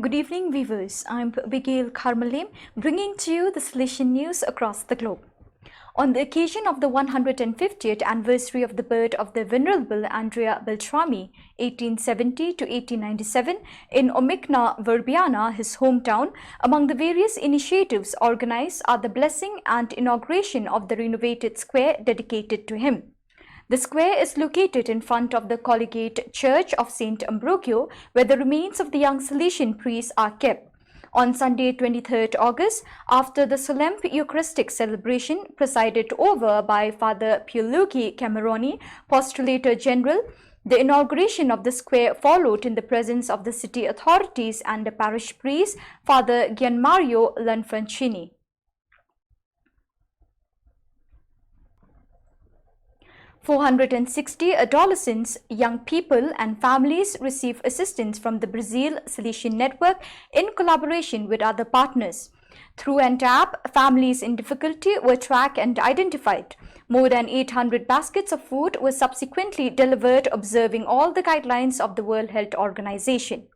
Good evening, viewers. I'm Abigail Karmalim, bringing to you the Salesian news across the globe. On the occasion of the 150th anniversary of the birth of the Venerable Andrea Beltrami, 1870 to 1897, in Omicna, Verbiana, his hometown, among the various initiatives organized are the blessing and inauguration of the renovated square dedicated to him. The square is located in front of the Collegiate Church of St. Ambrogio, where the remains of the young Salesian priests are kept. On Sunday, 23rd August, after the solemn Eucharistic celebration presided over by Father Pierluigi Cameroni, Postulator General, the inauguration of the square followed in the presence of the city authorities and the parish priest, Father Gianmario Lanfrancini. 460 adolescents, young people and families receive assistance from the Brazil Salesian Network in collaboration with other partners. Through an app, families in difficulty were tracked and identified. More than 800 baskets of food were subsequently delivered, observing all the guidelines of the World Health Organization.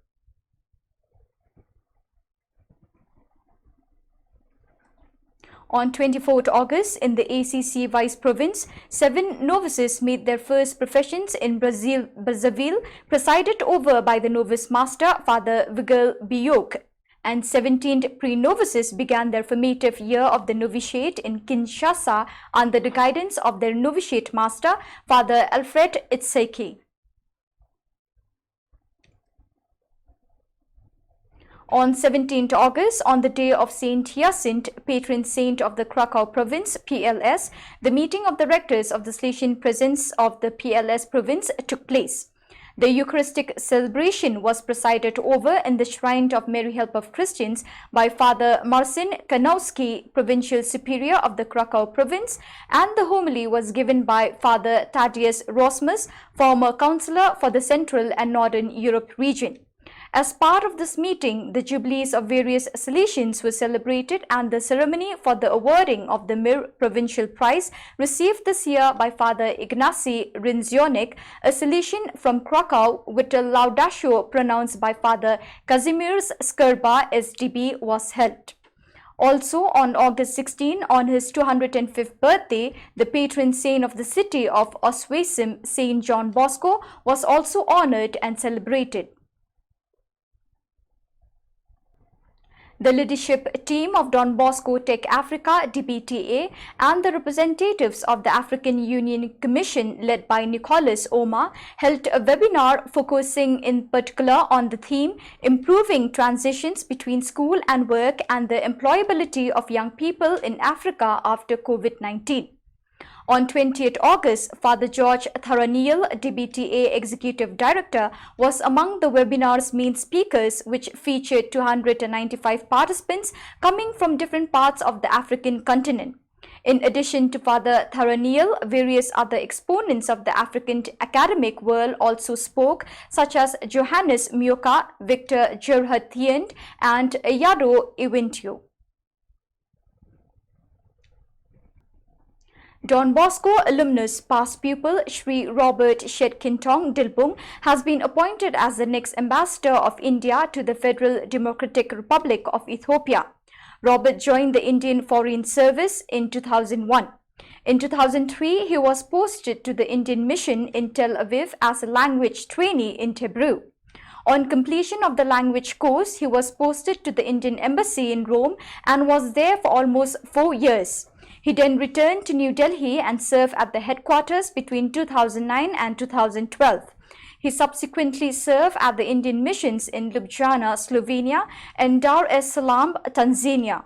On 24th August, in the ACC Vice Province, 7 novices made their first professions in Brazzaville, presided over by the novice master, Father Vigil Biok, and 17 pre-novices began their formative year of the novitiate in Kinshasa under the guidance of their novitiate master, Father Alfred Itseki. On 17th August, on the day of Saint Hyacinthe, patron saint of the Krakow province, PLS, the meeting of the rectors of the Salesian presence of the PLS province took place. The Eucharistic celebration was presided over in the Shrine of Mary Help of Christians by Father Marcin Kanowski, Provincial Superior of the Krakow province, and the homily was given by Father Thaddeus Rosmus, former councillor for the Central and Northern Europe region. As part of this meeting, the jubilees of various Salesians were celebrated and the ceremony for the awarding of the Mir Provincial Prize received this year by Father Ignacy Rinzionek, a Salesian from Krakow, with a laudatio pronounced by Father Kazimierz Skrba, SDB, was held. Also, on August 16, on his 205th birthday, the patron saint of the city of Oswiecim, Saint John Bosco, was also honored and celebrated. The leadership team of Don Bosco Tech Africa DBTA and the representatives of the African Union Commission led by Nicholas Oma held a webinar focusing in particular on the theme Improving Transitions Between School and Work and the Employability of Young People in Africa After COVID-19. On 20th August, Father George Tharaniel, DBTA Executive Director, was among the webinar's main speakers, which featured 295 participants coming from different parts of the African continent. In addition to Father Tharaniel, various other exponents of the African academic world also spoke, such as Johannes Myoka, Victor Gerhardt and Yado Iwintio. Don Bosco alumnus past pupil Shri Robert Shetkintong Dilbung has been appointed as the next ambassador of India to the Federal Democratic Republic of Ethiopia. Robert joined the Indian Foreign Service in 2001. In 2003, he was posted to the Indian mission in Tel Aviv as a language trainee in Hebrew. On completion of the language course, he was posted to the Indian Embassy in Rome and was there for almost 4 years. He then returned to New Delhi and served at the headquarters between 2009 and 2012. He subsequently served at the Indian missions in Ljubljana, Slovenia and Dar es Salaam, Tanzania.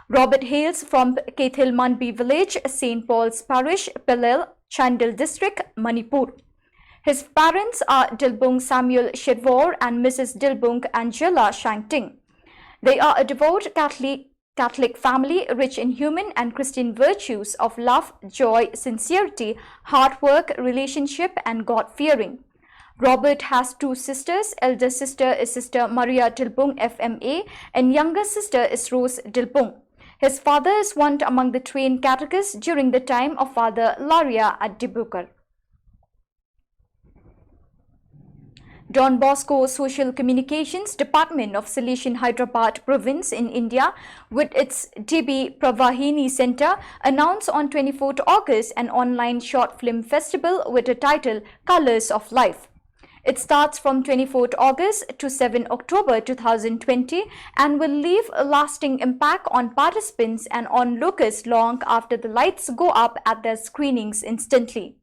Robert hails from Kethil Manbi village, St. Paul's Parish, Pelel, Chandel District, Manipur. His parents are Dilbung Samuel Shedvor and Mrs. Dilbung Angela Shangting. They are a devout Catholic family rich in human and Christian virtues of love, joy, sincerity, hard work, relationship, and God-fearing. Robert has 2 sisters. Elder sister is Sister Maria Dilbung FMA and younger sister is Rose Dilbung. His father is one among the trained catechists during the time of Father Laria at Dibukar. Don Bosco Social Communications Department of Salesian Hyderabad Province in India, with its DB Pravahini Center, announced on 24th August an online short film festival with the title Colors of Life. It starts from 24th August to 7 October 2020 and will leave a lasting impact on participants and onlookers long after the lights go up at their screenings instantly.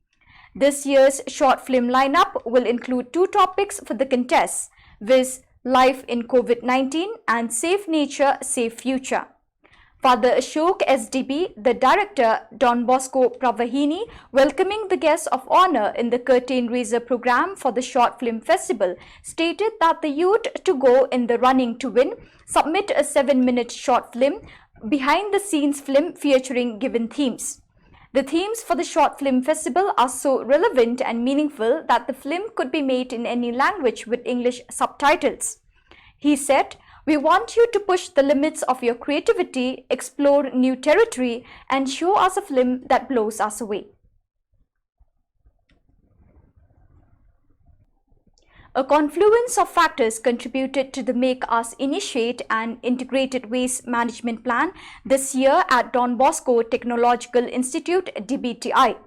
This year's short film lineup will include 2 topics for the contest, viz. Life in COVID-19 and Safe Nature, Safe Future. Father Ashok SDB, the director Don Bosco Pravahini, welcoming the guests of honor in the curtain raiser program for the short film festival, stated that the youth to go in the running to win submit a 7-minute short film, behind-the-scenes film featuring given themes. The themes for the short film festival are so relevant and meaningful that the film could be made in any language with English subtitles. He said, "We want you to push the limits of your creativity, explore new territory, and show us a film that blows us away." A confluence of factors contributed to the Make Us Initiate an Integrated Waste Management Plan this year at Don Bosco Technological Institute, DBTI.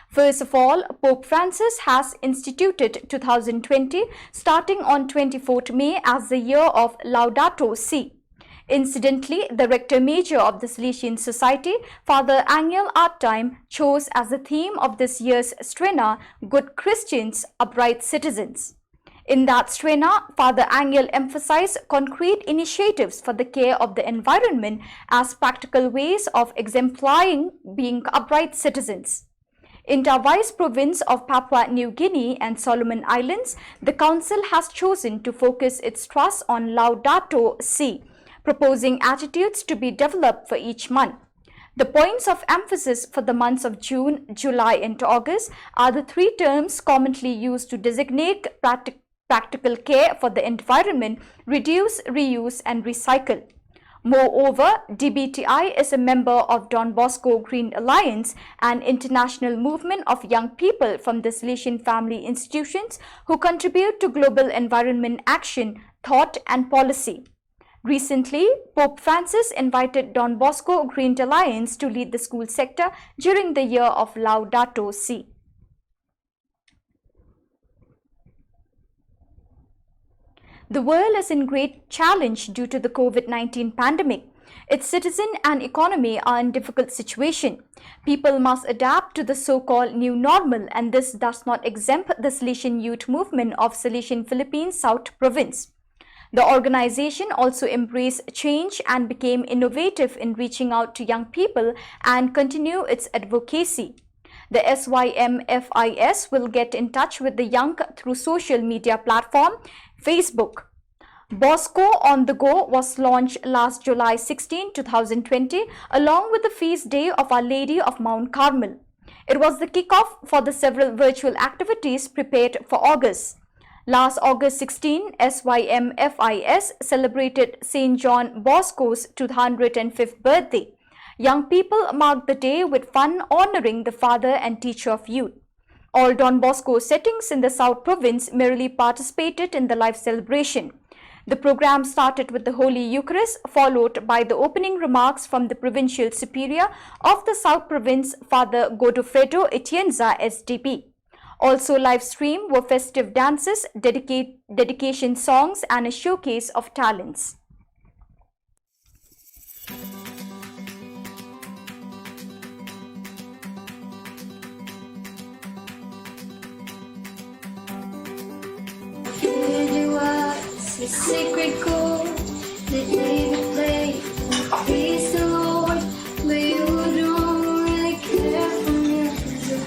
First of all, Pope Francis has instituted 2020, starting on 24th May, as the year of Laudato Si. Incidentally, the Rector Major of the Salesian Society, Father Angel Artime, chose as the theme of this year's Strena, Good Christians, Upright Citizens. In that Strena, Father Angel emphasized concrete initiatives for the care of the environment as practical ways of exemplifying being upright citizens. In Tawais province of Papua New Guinea and Solomon Islands, the Council has chosen to focus its thrust on Laudato Si, proposing attitudes to be developed for each month. The points of emphasis for the months of June, July and August are the 3 terms commonly used to designate practical care for the environment: reduce, reuse and recycle. Moreover, DBTI is a member of Don Bosco Green Alliance, an international movement of young people from the Salesian family institutions who contribute to global environment action, thought and policy. Recently, Pope Francis invited Don Bosco Green Alliance to lead the school sector during the year of Laudato Si. The world is in great challenge due to the COVID-19 pandemic. Its citizens and economy are in difficult situation. People must adapt to the so-called new normal, and this does not exempt the Salesian youth movement of Salesian Philippines South Province. The organization also embraced change and became innovative in reaching out to young people and continue its advocacy. The SYMFIS will get in touch with the young through social media platform Facebook. Bosco on the Go was launched last July 16, 2020, along with the feast day of Our Lady of Mount Carmel. It was the kickoff for the several virtual activities prepared for August. Last August 16, SYMFIS celebrated St. John Bosco's 205th birthday. Young people marked the day with fun, honoring the father and teacher of youth. All Don Bosco settings in the South Province merrily participated in the live celebration. The program started with the Holy Eucharist, followed by the opening remarks from the Provincial Superior of the South Province, Father Godofredo Etienza SDP. Also live stream were festive dances, dedication songs and a showcase of talents. The sacred chord that David played, praise the Lord, but you don't really care for music.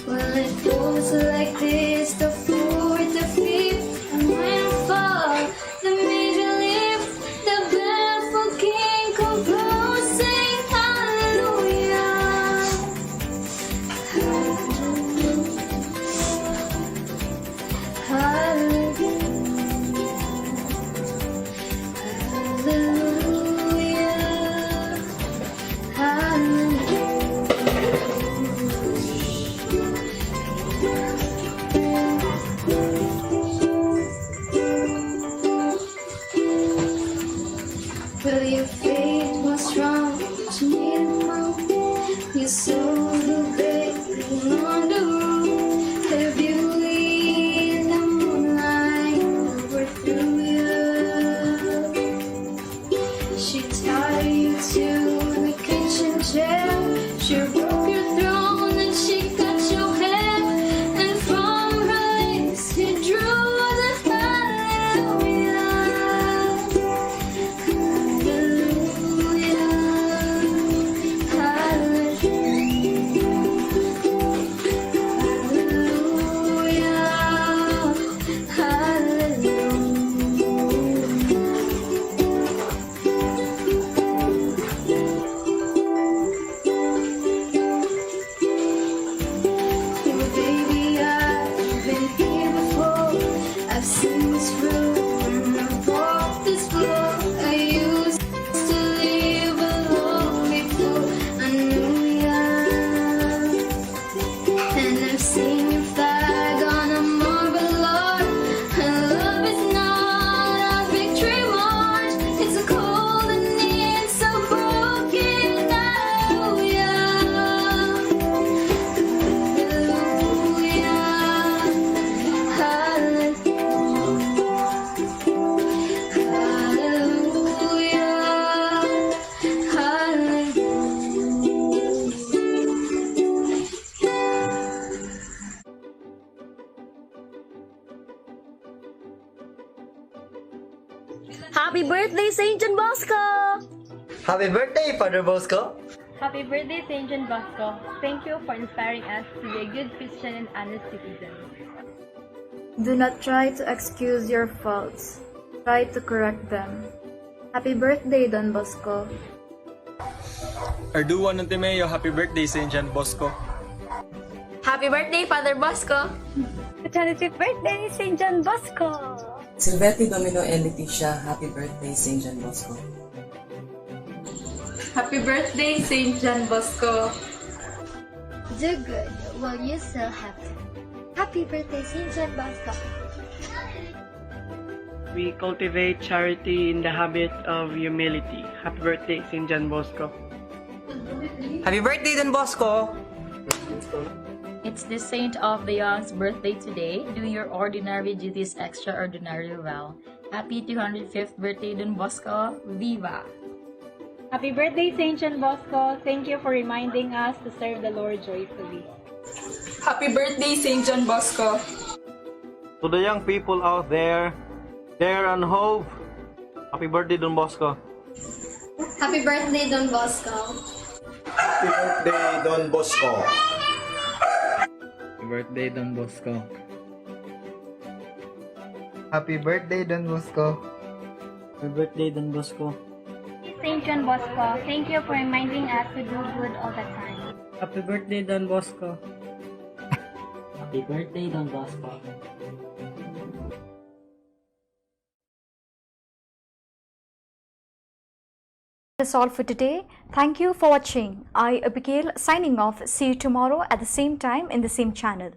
Well, it goes like this: the fourth, the fifth, and when I fall, the major lift, the baffled king composed, sing hallelujah. Hallelujah. Happy birthday, St. John Bosco! Happy birthday, Father Bosco! Happy birthday, St. John Bosco. Thank you for inspiring us to be a good Christian and honest citizen. Do not try to excuse your faults. Try to correct them. Happy birthday, Don Bosco. Arduan ng Timeo, happy birthday, St. John Bosco. Happy birthday, Father Bosco! 25th birthday, St. John Bosco! Silvetti Domino and Leticia, happy birthday, St. John Bosco. Happy birthday, St. John Bosco. Do good while you still have to. Happy birthday, St. John Bosco. We cultivate charity in the habit of humility. Happy birthday, St. John Bosco. Happy birthday, Don Bosco! It's the saint of the young's birthday today. Do your ordinary duties extraordinarily well. Happy 205th birthday, Don Bosco. Viva! Happy birthday, St. John Bosco. Thank you for reminding us to serve the Lord joyfully. Happy birthday, St. John Bosco. To the young people out there, dare and hope. Happy birthday, Don Bosco. Happy birthday, Don Bosco. Happy birthday, Don Bosco. Happy birthday, Don Bosco. Happy birthday, Don Bosco. Happy birthday, Don Bosco. St. John Bosco, thank you for reminding us to do good all the time. Happy birthday, Don Bosco. Happy birthday, Don Bosco. That's all for today. Thank you for watching. I, Abigail, signing off. See you tomorrow at the same time in the same channel.